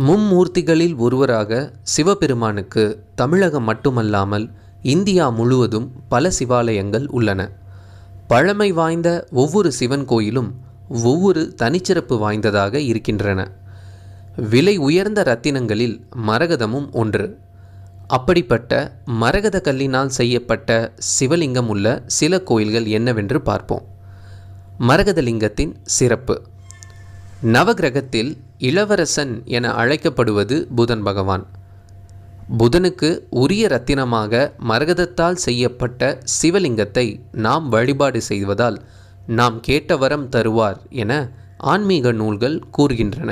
மும்மூர்த்திகளில் ஒருவராக சிவபெருமானுக்கு தமிழகம் மட்டுமல்லாமல் இந்தியா முழுவதும் பல சிவாலயங்கள் உள்ளன. பழமை வாய்ந்த ஒவ்வொரு சிவன் கோயிலும் ஒவ்வொரு தனிச்சிறப்பு வாய்ந்ததாக இருக்கின்றன. விலை உயர்ந்த இரத்தினங்களில் மரகதமும் ஒன்று. அப்படிப்பட்ட மரகத கல்லினால் செய்யப்பட்ட சிவலிங்கம் உள்ள சில கோயில்கள் என்னவென்று பார்ப்போம். மரகதலிங்கத்தின் சிறப்பு. நவகிரகத்தில் இளவரசன் என அழைக்கப்படுவது புதன் பகவான். புதனுக்கு உரிய இரத்தினமாக மரகதத்தால் செய்யப்பட்ட சிவலிங்கத்தை நாம் வழிபாடு செய்வதால் நாம் கேட்ட வரம் தருவார் என ஆன்மீக நூல்கள் கூறுகின்றன.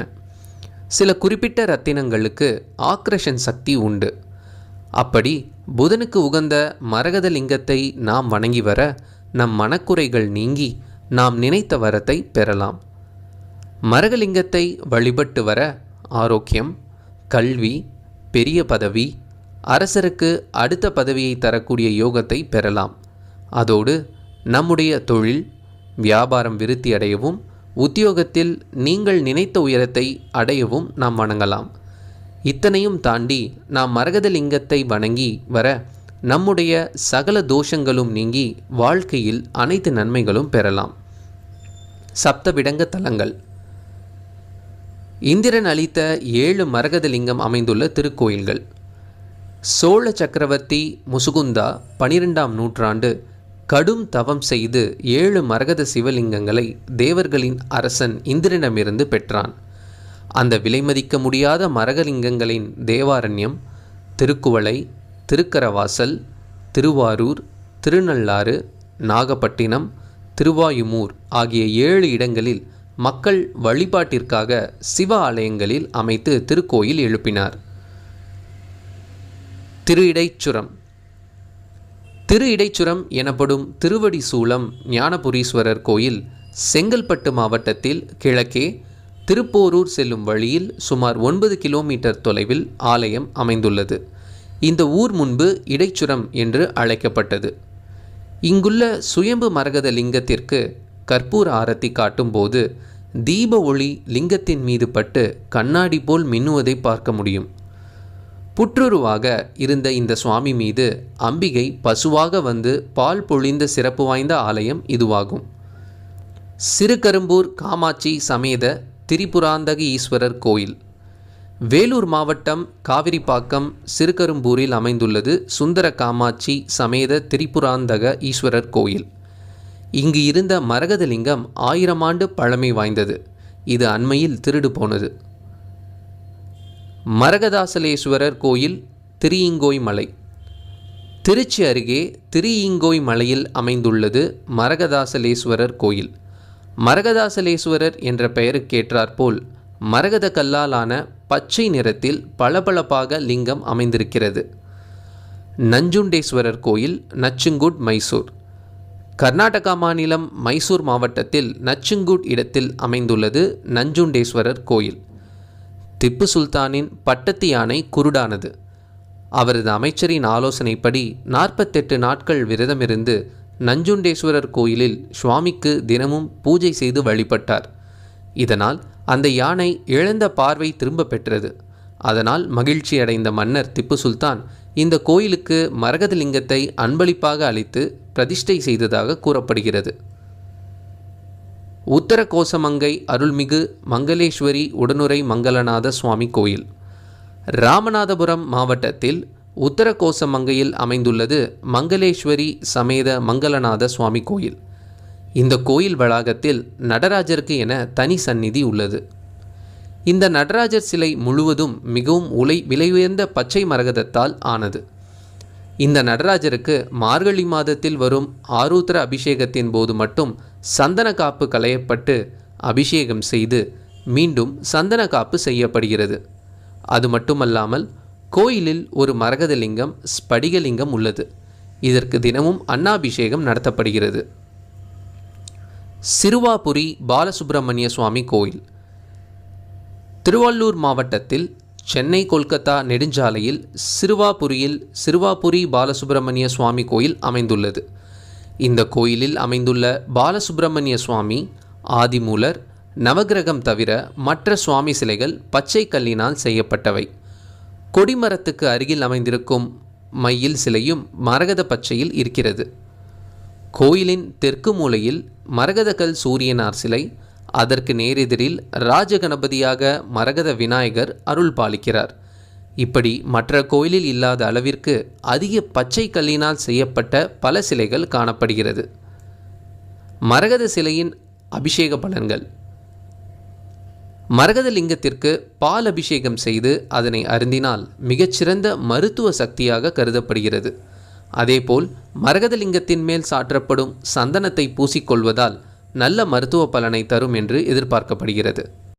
சில குறிப்பிட்ட இரத்தினங்களுக்கு ஆக்ரஷன் சக்தி உண்டு. அப்படி புதனுக்கு உகந்த மரகதலிங்கத்தை நாம் வணங்கி வர நம் மனக்குறைகள் நீங்கி நாம் நினைத்த வரத்தை பெறலாம். மரகலிங்கத்தை வழிபட்டு வர ஆரோக்கியம், கல்வி, பெரிய பதவி, அரசருக்கு அடுத்த பதவியை தரக்கூடிய யோகத்தை பெறலாம். அதோடு நம்முடைய தொழில் வியாபாரம் விருத்தி அடையவும் உத்தியோகத்தில் நீங்கள் நினைத்த உயரத்தை அடையவும் நாம் வணங்கலாம். இத்தனையும் தாண்டி நாம் மரகதலிங்கத்தை வணங்கி வர நம்முடைய சகல தோஷங்களும் நீங்கி வாழ்க்கையில் அனைத்து நன்மைகளும் பெறலாம். சப்தவிடங்க தலங்கள். இந்திரன் அளித்த 7 மரகதலிங்கம் அமைந்துள்ள திருக்கோயில்கள். சோழ சக்கரவர்த்தி முசுகுந்தா 12ஆம் நூற்றாண்டு கடும் தவம் செய்து 7 மரகத சிவலிங்கங்களை தேவர்களின் அரசன் இந்திரனிடமிருந்து பெற்றான். அந்த விலைமதிக்க முடியாத மரகலிங்கங்களின் தேவாரண்யம் திருக்குவளை, திருக்கரவாசல், திருவாரூர், திருநள்ளாறு, நாகப்பட்டினம், திருவாயுமூர் ஆகிய 7 இடங்களில் மக்கள் வழிபாட்டிற்காக சிவ ஆலயங்களில் அமைத்து திருக்கோயில் எழுப்பினார். திரு இடைச்சுரம். திரு இடைச்சுரம் எனப்படும் திருவடி சூலம் ஞானபுரீஸ்வரர் கோயில் செங்கல்பட்டு மாவட்டத்தில் கிழக்கே திருப்போரூர் செல்லும் வழியில் சுமார் 9 கிலோமீட்டர் தொலைவில் ஆலயம் அமைந்துள்ளது. இந்த ஊர் முன்பு இடைச்சுரம் என்று அழைக்கப்பட்டது. இங்குள்ள சுயம்பு மரகத லிங்கத்திற்கு கற்பூர ஆரத்தி காட்டும்போது தீப ஒளி லிங்கத்தின் மீது பட்டு கண்ணாடி போல் மின்னுவதை பார்க்க முடியும். புற்றுருவாக இருந்த இந்த சுவாமி மீது அம்பிகை பசுவாக வந்து பால் பொழிந்த சிறப்பு வாய்ந்த ஆலயம் இதுவாகும். சிறுகரும்பூர் காமாட்சி சமேத திரிபுராந்தக ஈஸ்வரர் கோயில். வேலூர் மாவட்டம் காவிரிப்பாக்கம் சிறுகரும்பூரில் அமைந்துள்ளது சுந்தர காமாட்சி சமேத திரிபுராந்தக ஈஸ்வரர் கோயில். இங்கு இருந்த மரகதலிங்கம் 1000 ஆண்டு பழமை வாய்ந்தது. இது அண்மையில் திருடு போனது. மரகதாசலேஸ்வரர் கோயில் திருஈங்கோய் மலை. திருச்சி அருகே திருஈங்கோய் மலையில் அமைந்துள்ளது மரகதாசலேஸ்வரர் கோயில். மரகதாசலேஸ்வரர் என்ற பெயருக்கேற்றாற்போல் மரகத கல்லாலான பச்சை நிறத்தில் பளபளப்பாக லிங்கம் அமைந்திருக்கிறது. நஞ்சுண்டேஸ்வரர் கோயில் நச்சுங்குட், மைசூர். கர்நாடகா மாநிலம் மைசூர் மாவட்டத்தில் நச்சுங்குட் இடத்தில் அமைந்துள்ளது நஞ்சுண்டேஸ்வரர் கோயில். திப்பு சுல்தானின் பட்டத்து யானை குருடானது. அவரது அமைச்சரின் ஆலோசனைப்படி 48 நாட்கள் விரதமிருந்து நஞ்சுண்டேஸ்வரர் கோயிலில் சுவாமிக்கு தினமும் பூஜை செய்து வழிபட்டார். இதனால் அந்த யானை இழந்த பார்வை திரும்ப பெற்றது. அதனால் மகிழ்ச்சி அடைந்த மன்னர் திப்பு சுல்தான் இந்த கோயிலுக்கு மரகதலிங்கத்தை அன்பளிப்பாக அளித்து பிரதிஷ்டை செய்ததாக கூறப்படுகிறது. உத்தர கோசமங்கை அருள்மிகு மங்களேஸ்வரி உடனுரை மங்களநாத சுவாமி கோயில். ராமநாதபுரம் மாவட்டத்தில் உத்தர கோசமங்கையில் அமைந்துள்ளது மங்களேஸ்வரி சமேத மங்களநாத சுவாமி கோயில். இந்த கோயில் வளாகத்தில் நடராஜருக்கு என தனி சந்நிதி உள்ளது. இந்த நடராஜர் சிலை முழுவதும் மிகவும் விலை உயர்ந்த பச்சை மரகதத்தால் ஆனது. இந்த நடராஜருக்கு மார்கழி மாதத்தில் வரும் ஆருத்ர அபிஷேகத்தின் போது மட்டும் சந்தன காப்பு களையப்பட்டு அபிஷேகம் செய்து மீண்டும் சந்தன காப்பு செய்யப்படுகிறது. அது மட்டுமல்லாமல் கோயிலில் ஒரு மரகதலிங்கம் ஸ்படிகலிங்கம் உள்ளது. இதற்கு தினமும் அன்னாபிஷேகம் நடத்தப்படுகிறது. சிறுவாபுரி பாலசுப்பிரமணிய சுவாமி கோயில். திருவள்ளூர் மாவட்டத்தில் சென்னை கொல்கத்தா நெடுஞ்சாலையில் சிறுவாபுரியில் சிறுவாபுரி பாலசுப்பிரமணிய சுவாமி கோயில் அமைந்துள்ளது. இந்த கோயிலில் அமைந்துள்ள பாலசுப்பிரமணிய சுவாமி ஆதிமூலர், நவக்கிரகம் தவிர மற்ற சுவாமி சிலைகள் பச்சை கல்லினால் செய்யப்பட்டவை. கொடிமரத்துக்கு அருகில் அமைந்திருக்கும் மையில் சிலையும் மரகத பச்சையில் இருக்கிறது. கோயிலின் தெற்கு மூலையில் மரகதக்கல் சூரியனார் சிலை, அதற்கு நேரெதிரில் ராஜகணபதியாக மரகத விநாயகர் அருள் பாலிக்கிறார். இப்படி மற்ற கோயிலில் இல்லாத அளவிற்கு அதிக பச்சை கல்லினால் செய்யப்பட்ட பல சிலைகள் காணப்படுகிறது. மரகத சிலையின் அபிஷேக பலன்கள். மரகத லிங்கத்திற்கு பால் அபிஷேகம் செய்து அதனை அருந்தினால் மிகச்சிறந்த மருத்துவ சக்தியாக கருதப்படுகிறது. அதேபோல் மரகத லிங்கத்தின் மேல் சாற்றப்படும் சந்தனத்தை பூசிக்கொள்வதால் நல்ல மருத்துவ பலனை தரும் என்று எதிர்பார்க்கப்படுகிறது.